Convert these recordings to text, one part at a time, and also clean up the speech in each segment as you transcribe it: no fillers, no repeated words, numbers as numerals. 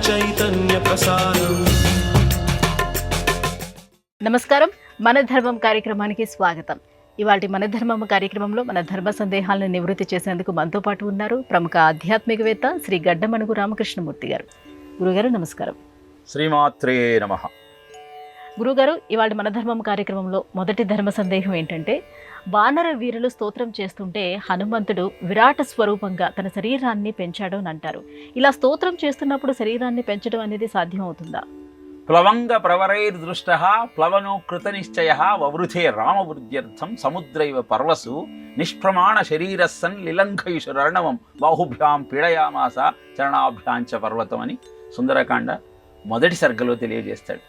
చైతన్య ప్రసారం. నమస్కారం, మన ధర్మం కార్యక్రమానికి స్వాగతం. ఇవాళ మన ధర్మం కార్యక్రమంలో మన ధర్మ సందేహాలను నివృత్తి చేసేందుకు మనతో పాటు ఉన్నారు ప్రముఖ ఆధ్యాత్మికవేత్త శ్రీ గడ్డమణుగు రామకృష్ణమూర్తి గారు. గురుగారు నమస్కారం. శ్రీమాత్రే నమః. గురుగారు, ఇవాళ మన ధర్మం కార్యక్రమంలో మొదటి ధర్మ సందేహం ఏంటంటే, వానర వీరులు స్తోత్రం చేస్తుంటే హనుమంతుడు విరాట స్వరూపంగా తన శరీరాన్ని పెంచాడు అని అంటారు. ఇలా స్తోత్రం చేస్తున్నప్పుడు శరీరాన్ని పెంచడం అనేది సాధ్యం అవుతుందా? ప్లవంగ ప్రవరైర్దృష్టః ప్లవనో కృత నిశ్చయః వవృధే రామవృద్ధ్యర్థం సముద్రైవ పర్వసు నిష్ప్రమాణ శరీరస్సన్ లిలంఘయుషురర్ణవం బాహుభ్యాం పీడయామాస చరణాభ్యాంచ పర్వతం అని సుందరకాండ మొదటి సర్గలో తెలియజేస్తాడు.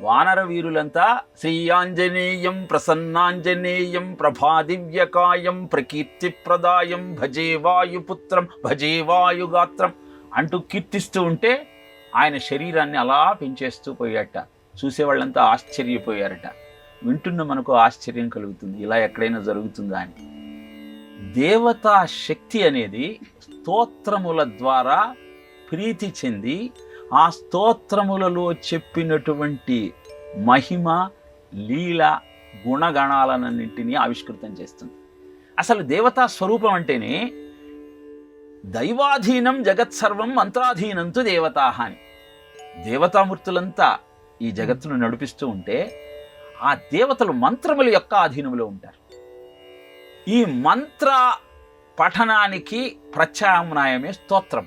వానర వీరులంతా శ్రీయాంజనేయం ప్రసన్నాంజనేయం ప్రభాదివ్యకాయం ప్రకీర్తిప్రదాయం భజే వాయుపుత్రం భజే వాయుగాత్రం అంటూ కీర్తిస్తూ ఉంటే ఆయన శరీరాన్ని అలా పెంచేస్తూ పోయాట. చూసేవాళ్ళంతా ఆశ్చర్యపోయారట. వింటున్న మనకు ఆశ్చర్యం కలుగుతుంది, ఇలా ఎక్కడైనా జరుగుతుందా అని. దేవతా శక్తి అనేది స్తోత్రముల ద్వారా ప్రీతి చెంది ఆ స్తోత్రములలో చెప్పినటువంటి మహిమ లీల గుణగణాలన్నింటినీ ఆవిష్కృతం చేస్తుంది. అసలు దేవతా స్వరూపం అంటేనే దైవాధీనం జగత్సర్వం మంత్రాధీనంతు దేవతాహ అని. దేవతామూర్తులంతా ఈ జగత్తును నడిపిస్తూ ఉంటే ఆ దేవతలు మంత్రముల యొక్క ఆధీనంలో ఉంటారు. ఈ మంత్ర పఠనానికి ప్రత్యామ్నాయమే స్తోత్రం.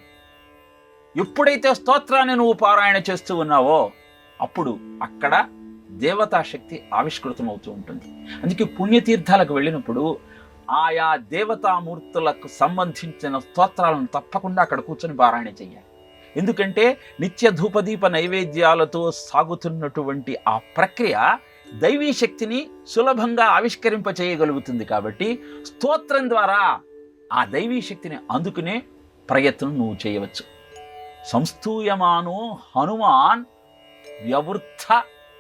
ఎప్పుడైతే స్తోత్రాన్ని నువ్వు పారాయణ చేస్తూ ఉన్నావో అప్పుడు అక్కడ దేవతాశక్తి ఆవిష్కృతమవుతూ ఉంటుంది. అందుకే పుణ్యతీర్థాలకు వెళ్ళినప్పుడు ఆయా దేవతామూర్తులకు సంబంధించిన స్తోత్రాలను తప్పకుండా అక్కడ కూర్చొని పారాయణ చేయాలి. ఎందుకంటే నిత్య ధూపదీప నైవేద్యాలతో సాగుతున్నటువంటి ఆ ప్రక్రియ దైవీ శక్తిని సులభంగా ఆవిష్కరింప చేయగలుగుతుంది. కాబట్టి స్తోత్రం ద్వారా ఆ దైవీ శక్తిని అందుకునే ప్రయత్నం నువ్వు చేయవచ్చు. సంస్తూయమానో హనుమాన్ వ్యవృద్ధ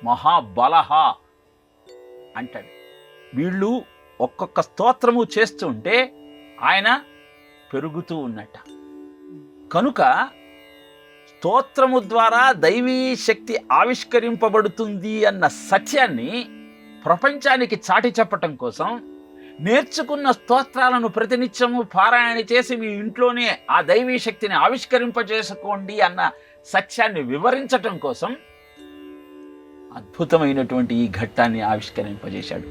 మహాబలః అంటాడు. వీళ్ళు ఒక్కొక్క స్తోత్రము చేస్తుంటే ఆయన పెరుగుతూ ఉన్నట్ట. కనుక స్తోత్రము ద్వారా దైవీ శక్తి ఆవిష్కరింపబడుతుంది అన్న సత్యాన్ని ప్రపంచానికి చాటి చెప్పటం కోసం నేర్చుకున్న స్తోత్రాలను ప్రతినిత్యము పారాయణ చేసి మీ ఇంట్లోనే ఆ దైవీ శక్తిని ఆవిష్కరింపజేసుకోండి అన్న సత్యాన్ని వివరించటం కోసం అద్భుతమైనటువంటి ఈ ఘట్టాన్ని ఆవిష్కరింపజేశాడు.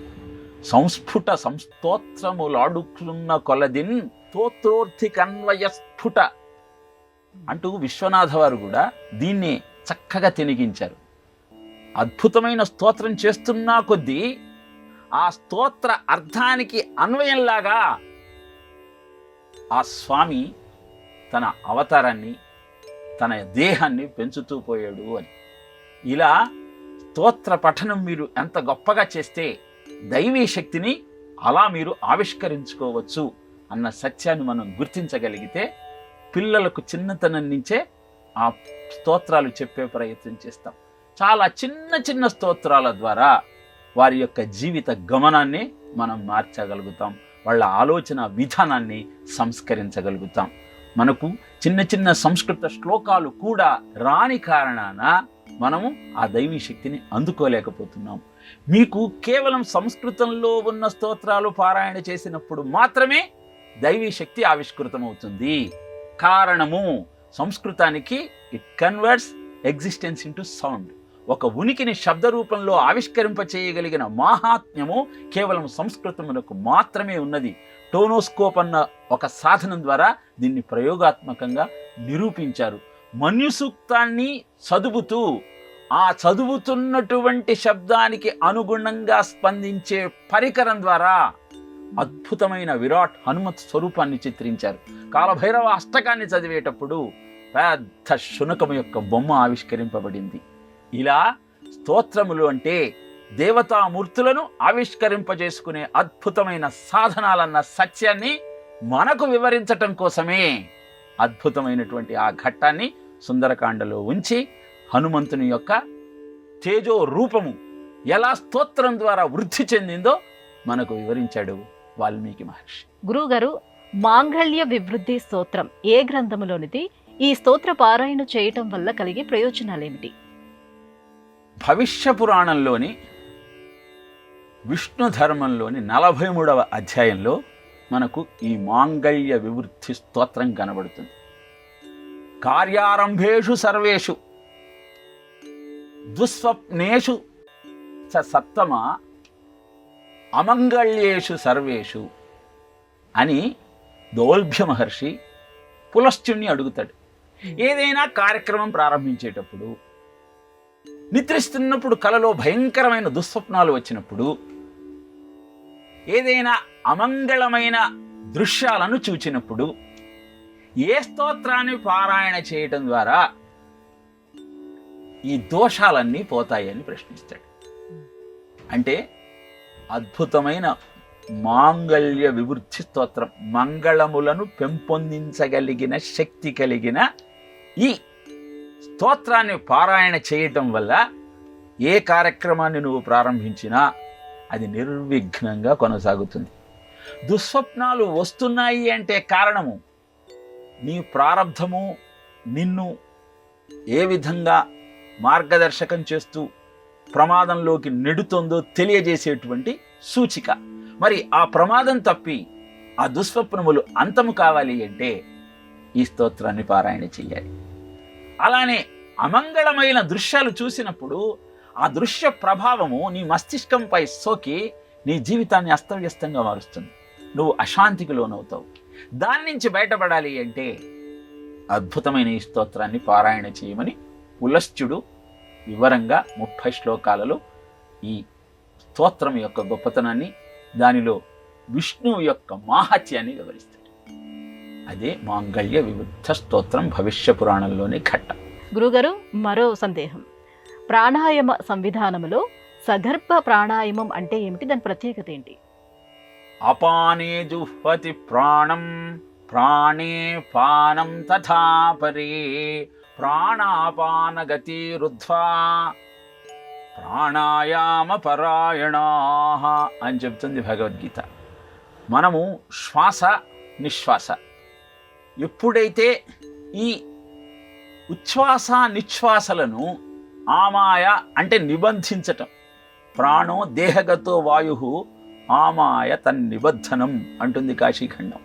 సంస్ఫుట సంస్తోత్రములాడుకున్న కొలదిన్ స్తోత్రోర్థికన్వయ స్ఫుట అంటూ విశ్వనాథ వారు కూడా దీన్ని చక్కగా తినిగించారు. అద్భుతమైన స్తోత్రం చేస్తున్నా కొద్దీ ఆ స్తోత్ర అర్థానికి అన్వయంలాగా ఆ స్వామి తన అవతారాన్ని తన దేహాన్ని పెంచుతూ పోయాడు అని. ఇలా స్తోత్ర పఠనం మీరు ఎంత గొప్పగా చేస్తే దైవీ శక్తిని అలా మీరు ఆవిష్కరించుకోవచ్చు అన్న సత్యాన్ని మనం గుర్తించగలిగితే పిల్లలకు చిన్నతనం నుంచే ఆ స్తోత్రాలు చెప్పే ప్రయత్నం చేస్తాం. చాలా చిన్న చిన్న స్తోత్రాల ద్వారా వారి యొక్క జీవిత గమనాన్ని మనం మార్చగలుగుతాం. వాళ్ళ ఆలోచన విధానాన్ని సంస్కరించగలుగుతాం. మనకు చిన్న చిన్న సంస్కృత శ్లోకాలు కూడా రాని కారణాన మనము ఆ దైవీ శక్తిని అందుకోలేకపోతున్నాం. మీకు కేవలం సంస్కృతంలో ఉన్న స్తోత్రాలు పారాయణ చేసినప్పుడు మాత్రమే దైవీ శక్తి ఆవిష్కృతమవుతుంది. కారణము సంస్కృతానికి it converts existence into sound. ఒక ఉనికిని శబ్ద రూపంలో ఆవిష్కరింప చేయగలిగిన మాహాత్మ్యము కేవలం సంస్కృతమునకు మాత్రమే ఉన్నది. టోనోస్కోప్ అన్న ఒక సాధనం ద్వారా దీన్ని ప్రయోగాత్మకంగా నిరూపించారు. మన్యుసూక్తాన్ని చదువుతూ ఆ చదువుతున్నటువంటి శబ్దానికి అనుగుణంగా స్పందించే పరికరం ద్వారా అద్భుతమైన విరాట్ హనుమత్ స్వరూపాన్ని చిత్రించారు. కాలభైరవ అష్టకాన్ని చదివేటప్పుడు పెద్ద శునకము యొక్క బొమ్మ ఆవిష్కరింపబడింది. ఇలా స్తోత్రములు అంటే దేవతామూర్తులను ఆవిష్కరింపజేసుకునే అద్భుతమైన సాధనాలన్న సత్యాన్ని మనకు వివరించటం కోసమే అద్భుతమైనటువంటి ఆ ఘట్టాన్ని సుందరకాండలో ఉంచి హనుమంతుని యొక్క తేజో రూపము ఎలా స్తోత్రం ద్వారా వృద్ధి చెందిందో మనకు వివరించాడు వాల్మీకి మహర్షి. గురువుగారు, మాంగళ్య వివృద్ధి స్తోత్రం ఏ గ్రంథములోనిది? ఈ స్తోత్ర పారాయణ చేయటం వల్ల కలిగే ప్రయోజనాలేమిటి? భవిష్య పురాణంలోని విష్ణు ధర్మంలోని 43వ అధ్యాయంలో మనకు ఈ మాంగళ్య వివృద్ధి స్తోత్రం కనబడుతుంది. కార్యారంభేషు సర్వేషు దుస్వప్నేషు చ సత్తమ అమంగళ్యేషు సర్వేషు అని దౌల్భ్య మహర్షి పులశ్చుణ్ణి అడుగుతాడు. ఏదైనా కార్యక్రమం ప్రారంభించేటప్పుడు, నిద్రిస్తున్నప్పుడు కలలో భయంకరమైన దుస్వప్నాలు వచ్చినప్పుడు, ఏదైనా అమంగళమైన దృశ్యాలను చూచినప్పుడు ఏ స్తోత్రాన్ని పారాయణ చేయటం ద్వారా ఈ దోషాలన్నీ పోతాయని ప్రశ్నిస్తాడు. అంటే అద్భుతమైన మాంగళ్య వివృద్ధి స్తోత్రం, మంగళములను పెంపొందించగలిగిన శక్తి కలిగిన ఈ స్తోత్రాన్ని పారాయణ చేయటం వల్ల ఏ కార్యక్రమాన్ని నువ్వు ప్రారంభించినా అది నిర్విఘ్నంగా కొనసాగుతుంది. దుస్వప్నాలు వస్తున్నాయి అంటే కారణము నీ ప్రారబ్ధము నిన్ను ఏ విధంగా మార్గదర్శకం చేస్తూ ప్రమాదంలోకి నెడుతుందో తెలియజేసేటువంటి సూచిక. మరి ఆ ప్రమాదం తప్పి ఆ దుస్వప్నములు అంతము కావాలి అంటే ఈ స్తోత్రాన్ని పారాయణ చెయ్యాలి. అలానే అమంగళమైన దృశ్యాలు చూసినప్పుడు ఆ దృశ్య ప్రభావము నీ మస్తిష్కంపై సోకి నీ జీవితాన్ని అస్తవ్యస్తంగా మారుస్తుంది. నువ్వు అశాంతికి లోనవుతావు. దాని నుంచి బయటపడాలి అంటే అద్భుతమైన ఈ స్తోత్రాన్ని పారాయణ చేయమని పులశ్చుడు వివరంగా 30 శ్లోకాలలో ఈ స్తోత్రం యొక్క గొప్పతనాన్ని, దానిలో విష్ణువు యొక్క మాహాత్యాన్ని వివరిస్తాడు. అదే మాంగళ్య వివృద్ధ స్తోత్రం భవిష్య పురాణంలోని ఘట్టం. గురుగారు, మరో సందేహం. ప్రాణాయామ సంవిధానంలో సగర్భ ప్రాణాయామం అంటే ఏమిటి? దాని ప్రత్యేకత ఏంటి? అపానే జుహ్వతి ప్రాణం ప్రాణే పానం తథా పరే ప్రాణాపాన గతి రుద్ధ్వా ప్రాణాయామ పరాయణాః అని చెప్తుంది భగవద్గీత. మనము శ్వాస నిశ్వాస ఎప్పుడైతే ఈ ఉచ్ఛ్వాస నిశ్వాసలను ఆమాయ అంటే నిబంధించటం, ప్రాణో దేహగతో వాయు ఆమాయ తన్నిబద్ధనం అంటుంది కాశీఖండం.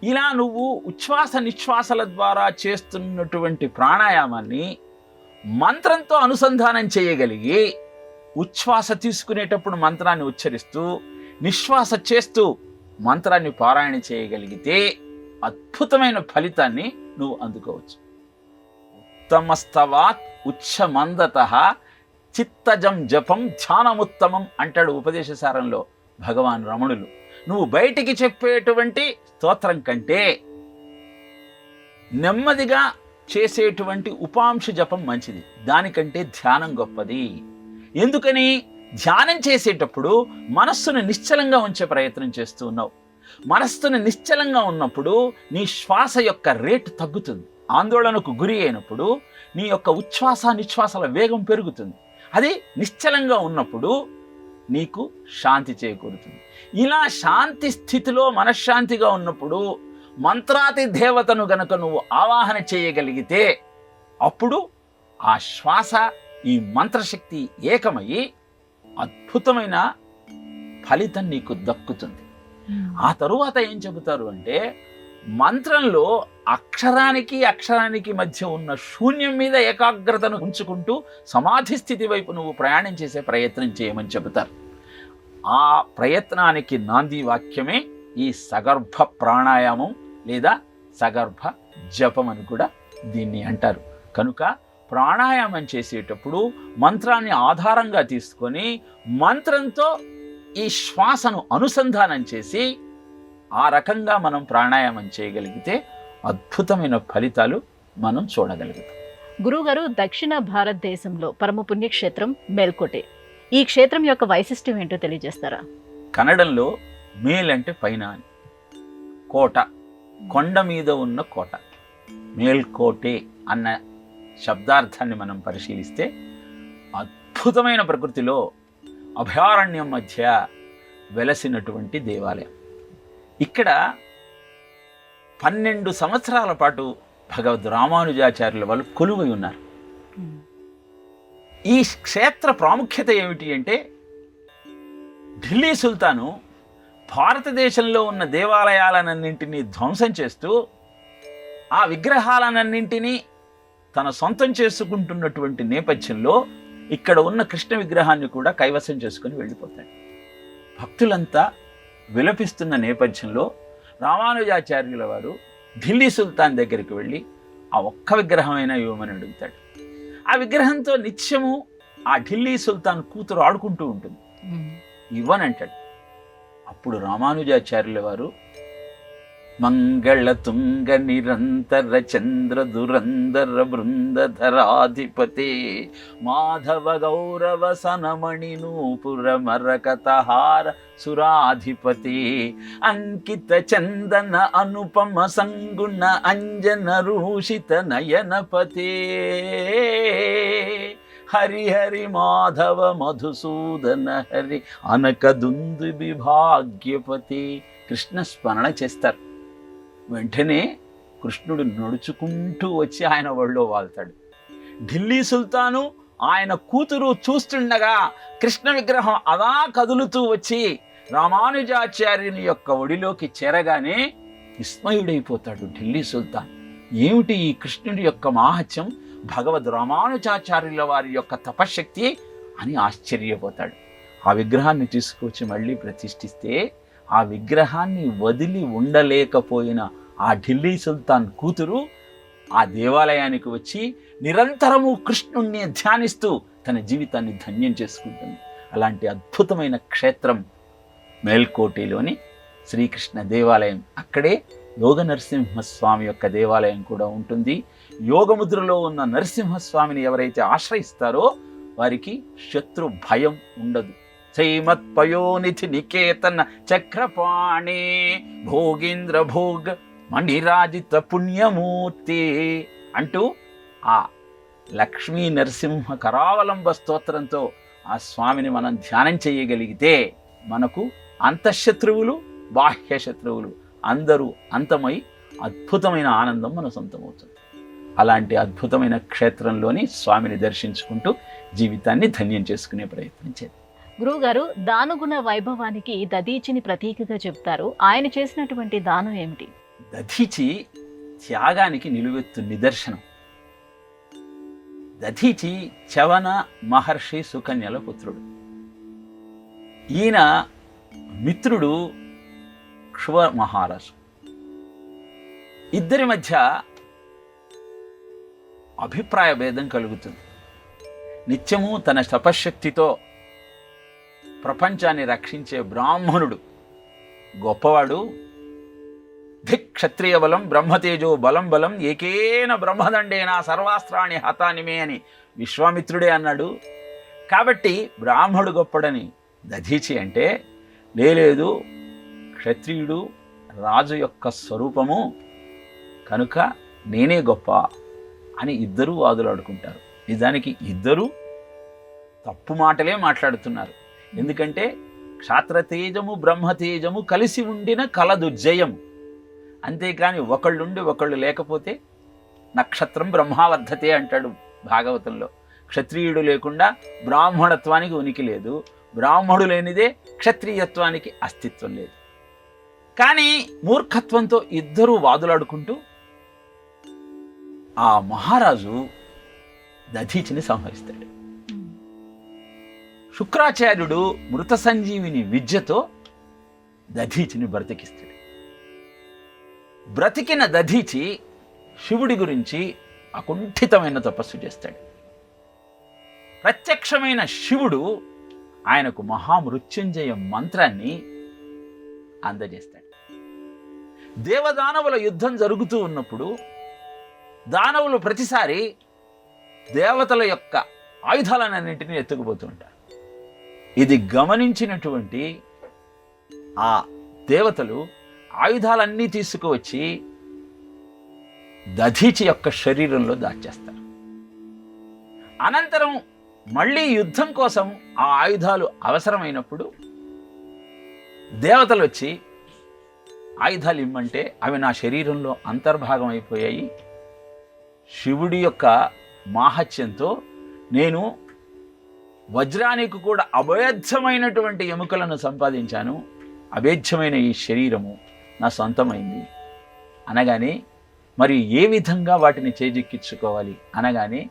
ఇలా నువ్వు ఉచ్ఛ్వాస నిశ్వాసల ద్వారా చేస్తున్నటువంటి ప్రాణాయామాన్ని మంత్రంతో అనుసంధానం చేయగలిగి, ఉచ్ఛ్వాస తీసుకునేటప్పుడు మంత్రాన్ని ఉచ్చరిస్తూ నిశ్వాస చేస్తూ మంత్రాన్ని పారాయణ చేయగలిగితే అద్భుతమైన ఫలితాన్ని నువ్వు అందుకోవచ్చు. ఉత్తమస్తవాత్ ఉచ్ఛమందతః చిత్తజం జపం ధ్యానముత్తమం అంటాడు ఉపదేశసారంలో భగవాన్ రమణులు. నువ్వు బయటికి చెప్పేటువంటి స్తోత్రం కంటే నెమ్మదిగా చేసేటువంటి ఉపాంశ జపం మంచిది. దానికంటే ధ్యానం గొప్పది. ఎందుకని? ధ్యానం చేసేటప్పుడు మనస్సును నిశ్చలంగా ఉంచే ప్రయత్నం చేస్తూ ఉన్నావు. మనస్సును నిశ్చలంగా ఉన్నప్పుడు నీ శ్వాస యొక్క రేటు తగ్గుతుంది. ఆందోళనకు గురి అయినప్పుడు నీ యొక్క ఉచ్ఛ్వాస నిశ్వాసాల వేగం పెరుగుతుంది. అది నిశ్చలంగా ఉన్నప్పుడు నీకు శాంతి చేకూరుతుంది. ఇలా శాంతి స్థితిలో మనశ్శాంతిగా ఉన్నప్పుడు మంత్రాతి దేవతను గనక నువ్వు ఆవాహన చేయగలిగితే అప్పుడు ఆ శ్వాస ఈ మంత్రశక్తి ఏకమయ్యి అద్భుతమైన ఫలితం నీకు దక్కుతుంది. ఆ తరువాత ఏం చెబుతారు అంటే, మంత్రంలో అక్షరానికి అక్షరానికి మధ్య ఉన్న శూన్యం మీద ఏకాగ్రతను ఉంచుకుంటూ సమాధి స్థితి వైపు నువ్వు ప్రయాణం చేసే ప్రయత్నం చేయమని చెబుతారు. ఆ ప్రయత్నానికి నాంది వాక్యమే ఈ సగర్భ ప్రాణాయామం లేదా సగర్భ జపం అని కూడా దీన్ని అంటారు. కనుక ప్రాణాయామం చేసేటప్పుడు మంత్రాన్ని ఆధారంగా తీసుకొని మంత్రంతో ఈ శ్వాసను అనుసంధానం చేసి ఆ రకంగా మనం ప్రాణాయామం చేయగలిగితే అద్భుతమైన ఫలితాలు మనం చూడగలుగుతాం. గురువుగారు, దక్షిణ భారతదేశంలో పరమ పుణ్యక్షేత్రం మేల్కోటే. ఈ క్షేత్రం యొక్క వైశిష్ట్యం ఏంటో తెలియజేస్తారా? కన్నడంలో మేల్ అంటే పైన అని, కోట కొండ మీద ఉన్న కోట. మేల్కోటే అన్న శబ్దార్థాన్ని మనం పరిశీలిస్తే అద్భుతమైన ప్రకృతిలో అభయారణ్యం మధ్య వెలసినటువంటి దేవాలయం. ఇక్కడ 12 సంవత్సరాల పాటు భగవద్ రామానుజాచార్యుల వాళ్ళు కొలువై ఉన్నారు. ఈ క్షేత్ర ప్రాముఖ్యత ఏమిటి అంటే, ఢిల్లీ సుల్తాను భారతదేశంలో ఉన్న దేవాలయాలన్నింటినీ ధ్వంసం చేస్తూ ఆ విగ్రహాలన్నింటినీ తన సొంతం చేసుకుంటున్నటువంటి నేపథ్యంలో ఇక్కడ ఉన్న కృష్ణ విగ్రహాన్ని కూడా కైవసం చేసుకుని వెళ్ళిపోతాడు. భక్తులంతా విలపిస్తున్న నేపథ్యంలో రామానుజాచార్యుల వారు ఢిల్లీ సుల్తాన్ దగ్గరికి వెళ్ళి ఆ ఒక్క విగ్రహమైనా ఇవ్వమని అడుగుతాడు. ఆ విగ్రహంతో నిత్యము ఆ ఢిల్లీ సుల్తాన్ కూతురు ఆడుకుంటూ ఉంటుంది. ఇవ్వనంటాడు. అప్పుడు రామానుజాచార్యుల వారు మంగళ తుంగ నిరంతర చంద్ర దురందర బృందధరాధిపతే మాధవ గౌరవ సనమణి నూపుర మరకతహార సురాధిపతి అంకిత చందన అనుపమ సంగుణ అంజన రూషిత నయనపతే హరి హరి మాధవ మధుసూదన హరి అనకదుందు విభాగ్యపతి. కృష్ణ స్మరణ చేస్తారు. వెంటనే కృష్ణుడు నడుచుకుంటూ వచ్చి ఆయన ఒళ్ళో వాళ్తాడు. ఢిల్లీ సుల్తాను ఆయన కూతురు చూస్తుండగా కృష్ణ విగ్రహం అలా కదులుతూ వచ్చి రామానుజాచార్యుని యొక్క ఒడిలోకి చేరగానే విస్మయుడైపోతాడు ఢిల్లీ సుల్తాన్. ఏమిటి ఈ కృష్ణుడి యొక్క మాహత్యం, భగవద్ రామానుజాచార్యుల వారి యొక్క తపశ్శక్తి అని ఆశ్చర్యపోతాడు. ఆ విగ్రహాన్ని తీసుకొచ్చి మళ్ళీ ప్రతిష్ఠిస్తే ఆ విగ్రహాన్ని వదిలి ఉండలేకపోయిన ఆ ఢిల్లీ సుల్తాన్ కూతురు ఆ దేవాలయానికి వచ్చి నిరంతరము కృష్ణుణ్ణి ధ్యానిస్తూ తన జీవితాన్ని ధన్యం చేసుకుంటుంది. అలాంటి అద్భుతమైన క్షేత్రం మేల్కోటిలోని శ్రీకృష్ణ దేవాలయం. అక్కడే యోగ నరసింహస్వామి యొక్క దేవాలయం కూడా ఉంటుంది. యోగముద్రలో ఉన్న నరసింహస్వామిని ఎవరైతే ఆశ్రయిస్తారో వారికి శత్రు భయం ఉండదు. శ్రీమత్పయోనిధి నికేతన చక్రపాణి భోగేంద్ర భోగ మణిరాజిత పుణ్యమూర్తి అంటూ ఆ లక్ష్మీ నరసింహ కరావలంబ స్తోత్రంతో ఆ స్వామిని మనం ధ్యానం చేయగలిగితే మనకు అంతఃశత్రువులు బాహ్య శత్రువులు అందరూ అంతమై అద్భుతమైన ఆనందం మన సొంతమవుతుంది. అలాంటి అద్భుతమైన క్షేత్రంలోని స్వామిని దర్శించుకుంటూ జీవితాన్ని ధన్యం చేసుకునే ప్రయత్నం చేద్దాం. గురువుగారు, దానగుణ వైభవానికి దధీచిని ప్రతీకగా చెప్తారు. ఆయన చేసినటువంటి దానం ఏమిటి? దధీచి త్యాగానికి నిలువెత్తు నిదర్శనం. దధీచి చవన మహర్షి సుకన్యల పుత్రుడు. ఈయన మిత్రుడు క్షువ మహారాజు. ఇద్దరి మధ్య అభిప్రాయ భేదం కలుగుతుంది. నిత్యము తన తపశ్శక్తితో ప్రపంచాన్ని రక్షించే బ్రాహ్మణుడు గొప్పవాడు. ధిక్ క్షత్రియ బలం బ్రహ్మతేజో బలం బలం ఏకేన బ్రహ్మదండేనా సర్వాస్త్రాణి హతానిమే అని విశ్వామిత్రుడే అన్నాడు. కాబట్టి బ్రాహ్మణుడు గొప్పడని దధీచి అంటే, లేదు క్షత్రియుడు రాజు యొక్క స్వరూపము కనుక నేనే గొప్ప అని ఇద్దరూ వాదులాడుకుంటారు. నిజానికి ఇద్దరూ తప్పు మాటలే మాట్లాడుతున్నారు. ఎందుకంటే క్షాత్రతేజము బ్రహ్మతేజము కలిసి ఉండిన కలదు జయము. అంతేకాని ఒకళ్ళుండి ఒకళ్ళు లేకపోతే నక్షత్రం బ్రహ్మావర్ధతే అంటాడు భాగవతంలో. క్షత్రియుడు లేకుండా బ్రాహ్మణత్వానికి ఉనికి లేదు, బ్రాహ్మణుడు లేనిదే క్షత్రియత్వానికి అస్తిత్వం లేదు. కానీ మూర్ఖత్వంతో ఇద్దరూ వాదులాడుకుంటూ ఆ మహారాజు దధీచిని సంహరిస్తాడు. శుక్రాచార్యుడు మృత సంజీవిని విద్యతో దధీచిని బ్రతికిస్తాడు. బ్రతికిన దధీచి శివుడి గురించి అకుంఠితమైన తపస్సు చేస్తాడు. ప్రత్యక్షమైన శివుడు ఆయనకు మహామృత్యుంజయ మంత్రాన్ని అందజేస్తాడు. దేవదానవుల యుద్ధం జరుగుతూ ఉన్నప్పుడు దానవులు ప్రతిసారి దేవతల యొక్క ఆయుధాలన్నింటినీ ఎత్తుకుపోతూ ఉంటారు. ఇది గమనించినటువంటి ఆ దేవతలు ఆయుధాలన్నీ తీసుకువచ్చి దధీచి యొక్క శరీరంలో దాచేస్తారు. అనంతరం మళ్ళీ యుద్ధం కోసం ఆ ఆయుధాలు అవసరమైనప్పుడు దేవతలు వచ్చి ఆయుధాలు ఇమ్మంటే అవి నా శరీరంలో అంతర్భాగం అయిపోయాయి, శివుడి యొక్క మాహత్యంతో నేను వజ్రానికి కూడా అభేద్యమైనటువంటి ఎముకలను సంపాదించాను, అభేద్యమైన ఈ శరీరము నా సొంతమైంది అనగానే, మరి ఏ విధంగా వాటిని చేజిక్కించుకోవాలి అనగానే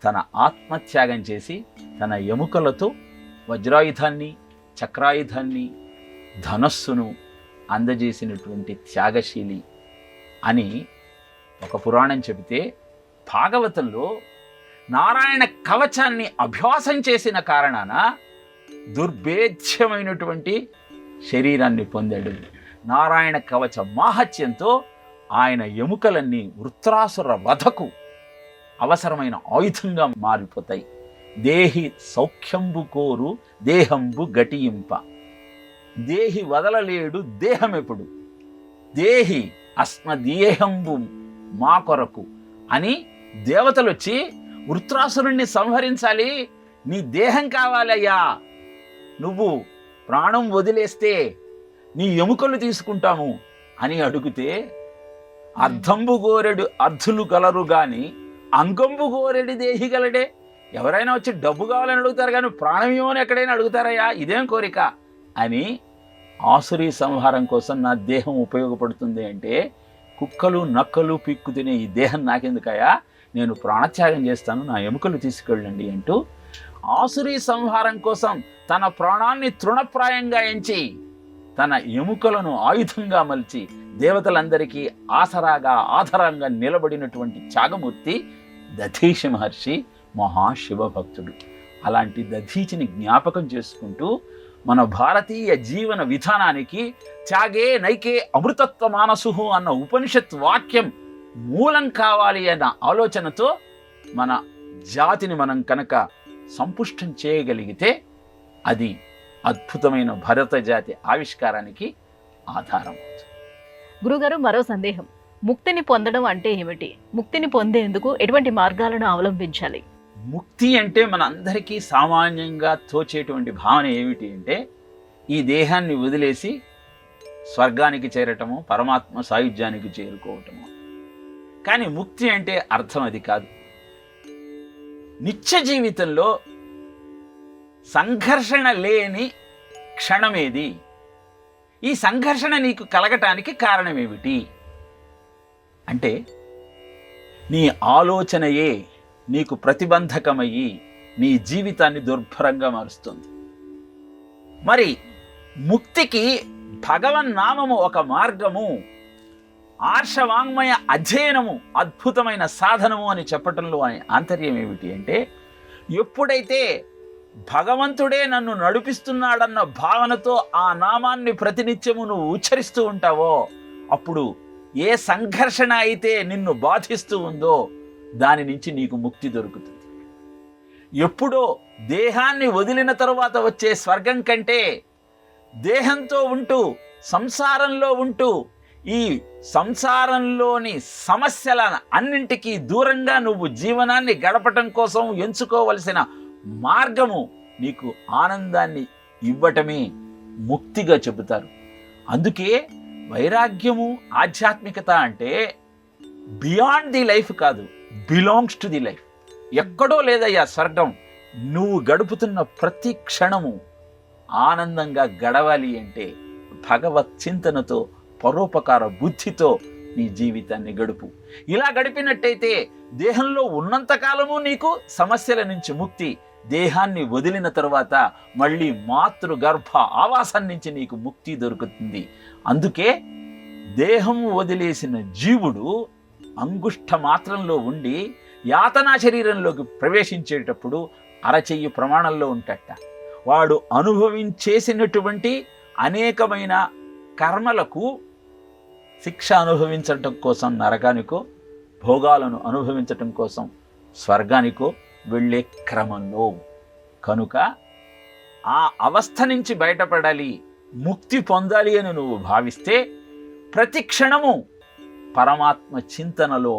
తన ఆత్మత్యాగం చేసి తన ఎముకలతో వజ్రాయుధాన్ని, చక్రాయుధాన్ని, ధనస్సును అందజేసినటువంటి త్యాగశీలి అని ఒక పురాణం చెబితే, భాగవతంలో నారాయణ కవచాన్ని అభ్యాసం చేసిన కారణాన దుర్భేద్యమైనటువంటి శరీరాన్ని పొందాడు. నారాయణ కవచ మాహత్యంతో ఆయన ఎముకలన్నీ వృత్రాసుర వధకు అవసరమైన ఆయుధంగా మారిపోతాయి. దేహి సౌఖ్యంబు కోరు దేహంబు గటియింప, దేహి వదలలేడు దేహమెప్పుడు, దేహి అస్మదేహంబు మా కొరకు అని దేవతలు వచ్చి వృత్రాసురుణ్ణి సంహరించాలి, నీ దేహం కావాలయ్యా, నువ్వు ప్రాణం వదిలేస్తే నీ ఎముకలు తీసుకుంటాము అని అడిగితే, అర్ధంబు గోరెడు అర్ధులు గలరు గాని అంగంబు గోరెడి దేహి గలడే. ఎవరైనా వచ్చి డబ్బు కావాలని అడుగుతారు కానీ ప్రాణం ఏమని ఎక్కడైనా అడుగుతారయ్యా, ఇదేం కోరిక అని. ఆసురీ సంహారం కోసం నా దేహం ఉపయోగపడుతుంది అంటే, కుక్కలు నక్కలు పిక్కు తినే ఈ దేహం నాకెందుకయ్యా, నేను ప్రాణత్యాగం చేస్తాను, నా ఎముకలు తీసుకెళ్ళండి అంటూ ఆసురీ సంహారం కోసం తన ప్రాణాన్ని తృణప్రాయంగా ఎంచి తన ఎముకలను ఆయుధంగా మలిచి దేవతలందరికీ ఆసరాగా ఆధారంగా నిలబడినటువంటి త్యాగమూర్తి దధీచి మహర్షి, మహాశివ భక్తుడు. అలాంటి దధీచిని జ్ఞాపకం చేసుకుంటూ మన భారతీయ జీవన విధానానికి త్యాగే నైకే అమృతత్వ మానసు అన్న ఉపనిషత్ వాక్యం మూలం కావాలి అన్న ఆలోచనతో మన జాతిని మనం కనుక సంపుష్టం చేయగలిగితే అది అద్భుతమైన భరత జాతి ఆవిష్కారానికి ఆధారం. గురుగారు, మరో సందేహం. ముక్తిని పొందడం అంటే ఏమిటి? ముక్తిని పొందేందుకు ఎటువంటి మార్గాలను అవలంబించాలి? ముక్తి అంటే మన అందరికీ సామాన్యంగా తోచేటువంటి భావన ఏమిటి అంటే, ఈ దేహాన్ని వదిలేసి స్వర్గానికి చేరటము, పరమాత్మ సాయుధ్యానికి చేరుకోవటము. కానీ ముక్తి అంటే అర్థం అది కాదు. నిత్య జీవితంలో సంఘర్షణ లేని క్షణమేది? ఈ సంఘర్షణ నీకు కలగటానికి కారణమేమిటి అంటే, నీ ఆలోచనయే నీకు ప్రతిబంధకమయ్యి నీ జీవితాన్ని దుర్భరంగా మారుస్తుంది. మరి ముక్తికి భగవన్నామము ఒక మార్గము, ఆర్షవాంగ్మయ అధ్యయనము అద్భుతమైన సాధనము అని చెప్పటంలో ఆంతర్యం ఏమిటి అంటే, ఎప్పుడైతే భగవంతుడే నన్ను నడిపిస్తున్నాడన్న భావనతో ఆ నామాన్ని ప్రతినిత్యము నువ్వు ఉచ్చరిస్తూ ఉంటావో, అప్పుడు ఏ సంఘర్షణ అయితే నిన్ను బాధిస్తూ ఉందో దాని నుంచి నీకు ముక్తి దొరుకుతుంది. ఎప్పుడో దేహాన్ని వదిలిన తరువాత వచ్చే స్వర్గం కంటే దేహంతో ఉంటూ సంసారంలో ఉంటూ ఈ సంసారంలోని సమస్యల అన్నింటికీ దూరంగా నువ్వు జీవనాన్ని గడపటం కోసం ఎంచుకోవలసిన మార్గము నీకు ఆనందాన్ని ఇవ్వటమే ముక్తిగా చెబుతారు. అందుకే వైరాగ్యము, ఆధ్యాత్మికత అంటే బియాండ్ ది లైఫ్ కాదు, బిలాంగ్స్ టు ది లైఫ్. ఎక్కడో లేదయ్యా స్వర్గం, నువ్వు గడుపుతున్న ప్రతి క్షణము ఆనందంగా గడవాలి అంటే భగవత్ చింతనతో, పరోపకార బుద్ధితో నీ జీవితాన్ని గడుపు. ఇలా గడిపినట్టయితే దేహంలో ఉన్నంతకాలము నీకు సమస్యల నుంచి ముక్తి, దేహాన్ని వదిలిన తరువాత మళ్ళీ మాతృగర్భ ఆవాసం నుంచి నీకు ముక్తి దొరుకుతుంది. అందుకే దేహం వదిలేసిన జీవుడు అంగుష్ట మాత్రంలో ఉండి యాతనా శరీరంలోకి ప్రవేశించేటప్పుడు అరచెయ్యి ప్రమాణంలో ఉంటట. వాడు అనుభవించేసినటువంటి అనేకమైన కర్మలకు శిక్ష అనుభవించటం కోసం నరకానికో, భోగాలను అనుభవించటం కోసం స్వర్గానికో వెళ్ళే క్రమంలో. కనుక ఆ అవస్థ నుంచి బయటపడాలి, ముక్తి పొందాలి అని నువ్వు భావిస్తే ప్రతి క్షణము పరమాత్మ చింతనలో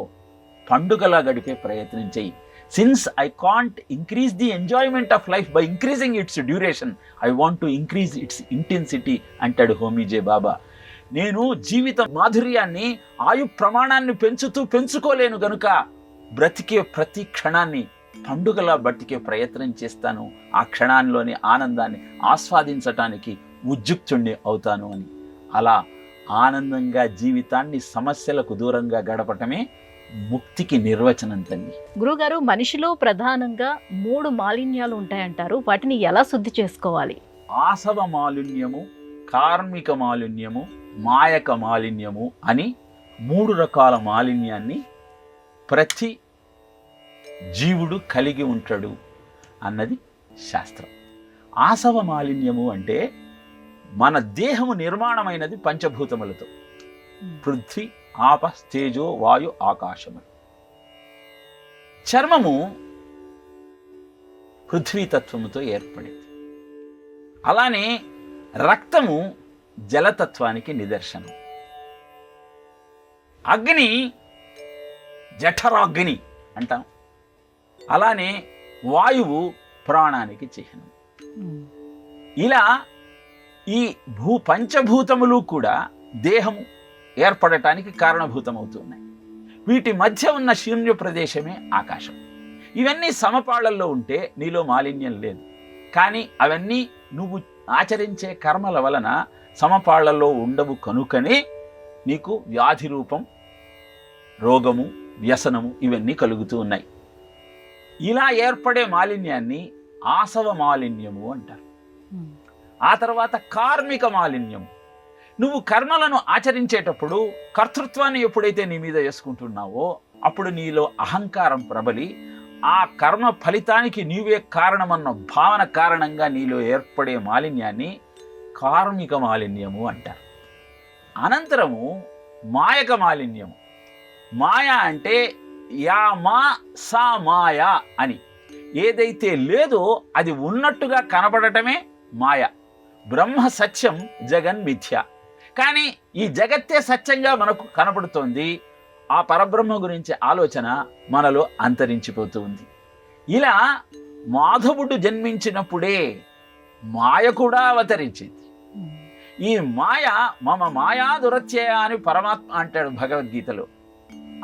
పండుగలా గడిపే ప్రయత్నం చెయ్యి. Since I can't increase the enjoyment of life by increasing it's duration, I want to increase it's intensity అంటాడు హోమీజే బాబా. నేను జీవిత మాధుర్యాన్ని, ఆయు ప్రమాణాన్ని పెంచుకోలేను గనుక బ్రతికే ప్రతి క్షణాన్ని పండుగలా బతికే ప్రయత్నం చేస్తాను, ఆ క్షణాల్లోని ఆనందాన్ని ఆస్వాదించటానికి ఉద్యుక్తుణ్ణి అవుతాను అని. అలా ఆనందంగా జీవితాన్ని సమస్యలకు దూరంగా గడపటమే ముక్తికి నిర్వచనం తల్లి. గురుగారు, మనిషిలో ప్రధానంగా 3 మాలిన్యాలు ఉంటాయంటారు, వాటిని ఎలా శుద్ధి చేసుకోవాలి? ఆసవ మాలిన్యము, కార్మిక మాలిన్యము, మాయక మాలిన్యము అని 3 రకాల మాలిన్యాన్ని ప్రతి జీవుడు కలిగి ఉంటాడు అన్నది శాస్త్రం. ఆసవ మాలిన్యము అంటే మన దేహము నిర్మాణమైనది పంచభూతములతో, పృథ్వీ, ఆప, తేజో, వాయు, ఆకాశము. చర్మము పృథ్వీతత్వముతో ఏర్పడింది. అలానే రక్తము జలతత్వానికి నిదర్శనం. అగ్ని జఠరాగ్ని అంటాం. అలానే వాయువు ప్రాణానికి చిహ్నం. ఇలా ఈ పంచభూతములు కూడా దేహము ఏర్పడటానికి కారణభూతమవుతున్నాయి. వీటి మధ్య ఉన్న శూన్య ప్రదేశమే ఆకాశం. ఇవన్నీ సమపాళ్లలో ఉంటే నీలో మాలిన్యం లేదు. కానీ అవన్నీ నువ్వు ఆచరించే కర్మల వలన సమపాళ్లలో ఉండవు కనుకనే నీకు వ్యాధి రూపం, రోగము, వ్యసనము ఇవన్నీ కలుగుతూ ఉన్నాయి. ఇలా ఏర్పడే మాలిన్యాన్ని ఆసవ మాలిన్యము అంటారు. ఆ తర్వాత కార్మిక మాలిన్యము. నువ్వు కర్మలను ఆచరించేటప్పుడు కర్తృత్వాన్ని ఎప్పుడైతే నీ మీద వేసుకుంటున్నావో అప్పుడు నీలో అహంకారం ప్రబలి ఆ కర్మ ఫలితానికి నీవే కారణమన్న భావన కారణంగా నీలో ఏర్పడే మాలిన్యాన్ని కార్మిక మాలిన్యము అంటారు. అనంతరము మాయక మాలిన్యము. మాయ అంటే యా మా సా మాయ అని, ఏదైతే లేదో అది ఉన్నట్టుగా కనబడటమే మాయ. బ్రహ్మ సత్యం, జగన్ మిథ్య. కానీ ఈ జగత్తే సత్యంగా మనకు కనపడుతోంది. ఆ పరబ్రహ్మ గురించి ఆలోచన మనలో అంతరించిపోతూ ఉంది. ఇలా మాధవుడు జన్మించినప్పుడే మాయ కూడా అవతరించింది. ఈ మాయ మమ మాయా దురత్యయ అని పరమాత్మ అంటాడు భగవద్గీతలో.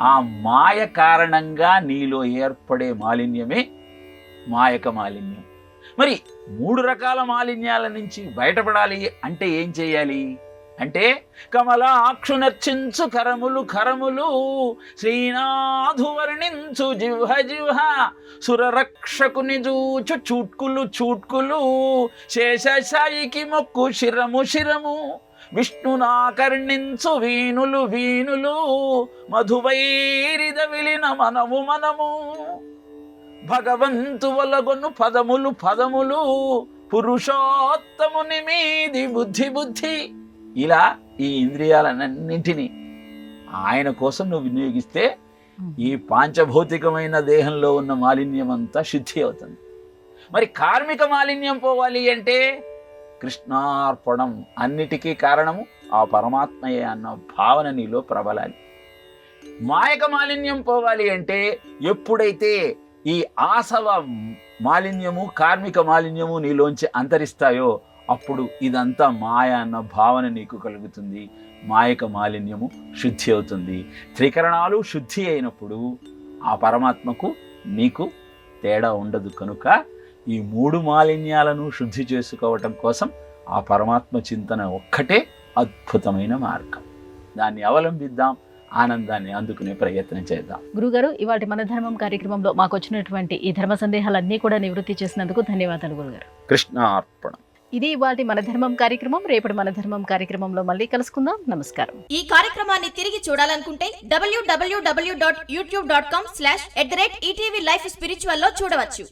ఆ మాయ కారణంగా నీలో ఏర్పడే మాలిన్యమే మాయక మాలిన్యం. మరి 3 రకాల మాలిన్యాల నుంచి బయటపడాలి అంటే ఏం చేయాలి అంటే, కమలాక్షునర్చించు కరములు కరములు, శ్రీనాథు వర్ణించు జిహ్వ జిహ్వ, సురరక్షకుని జూచు చూట్కులు చూట్కులు, శేషశాయికి మొక్కు శిరము శిరము, విష్ణునాకర్ణించు వీనులు వీనులు, మధువైరిద విలిన మనము మనము, భగవంతు వలగొను పదములు పదములు, పురుషోత్తముని మీది బుద్ధి బుద్ధి. ఇలా ఈ ఇంద్రియాలన్నింటినీ ఆయన కోసం నువ్వు వినియోగిస్తే ఈ పాంచభౌతికమైన దేహంలో ఉన్న మాలిన్యం అంతా శుద్ధి అవుతుంది. మరి కార్మిక మాలిన్యం పోవాలి అంటే కృష్ణార్పణం, అన్నిటికీ కారణము ఆ పరమాత్మయే అన్న భావన నీలో ప్రబలాలి. మాయక మాలిన్యం పోవాలి అంటే ఎప్పుడైతే ఈ ఆసవ మాలిన్యము, కార్మిక మాలిన్యము నీలోంచి అంతరిస్తాయో అప్పుడు ఇదంతా మాయ అన్న భావన నీకు కలుగుతుంది. మాయక మాలిన్యము శుద్ధి అవుతుంది. త్రికరణాలు శుద్ధి అయినప్పుడు ఆ పరమాత్మకు నీకు తేడా ఉండదు. కనుక ఈ 3 మాలిన్యాలను శుద్ధి చేసుకోవటం కోసం ఆ పరమాత్మ చింతన ఒక్కటే అద్భుతమైన మార్గం. దాన్ని అవలంబిద్దాం, ఆనందాన్ని అందుకునే ప్రయత్నం చేద్దాం. గురుగారు, ఇవాళ మన ధర్మం కార్యక్రమంలో మాకు వచ్చినటువంటి ఈ ధర్మ సందేహాలన్నీ కూడా నివృత్తి చేసినందుకు ధన్యవాదాలు గురుగారు. కృష్ణార్పణం. ఇది ఇవాళ మన ధర్మం కార్యక్రమం. రేపటి మన ధర్మం కార్యక్రమంలో మళ్ళీ కలుసుకుందాం. నమస్కారం. ఈ కార్యక్రమాన్ని తిరిగి చూడాలనుకుంటే www.youtube.com/ETV Life Spiritual లో చూడవచ్చు.